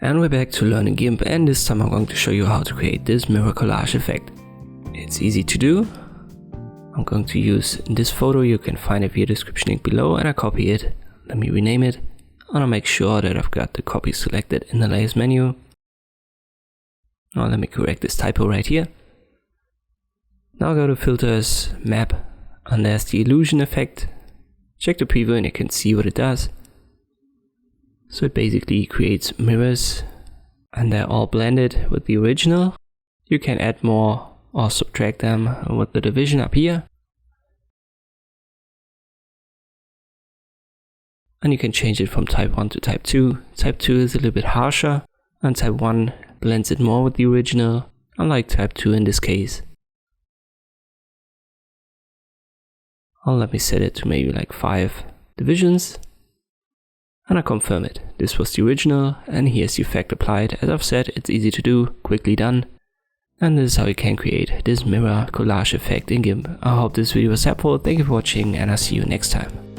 And we're back to learning Gimp, and this time I'm going to show you how to create this mirror collage effect. It's easy to do. I'm going to use this photo, you can find it via description link below, and I copy it. Let me rename it, and I'll make sure that I've got the copy selected in the layers menu. Now let me correct this typo right here. Now go to filters, map, and there's the illusion effect. Check the preview and you can see what it does. So it basically creates mirrors and they're all blended with the original. You can add more or subtract them with the division up here. And you can change it from type 1 to type 2. Type 2 is a little bit harsher and type 1 blends it more with the original, unlike type 2 in this case. I'll let me set it to maybe like 5 divisions. And I confirm it. This was the original, and here's the effect applied. As I've said, it's easy to do, quickly done. And this is how you can create this mirror collage effect in Gimp. I hope this video was helpful. Thank you for watching, and I'll see you next time.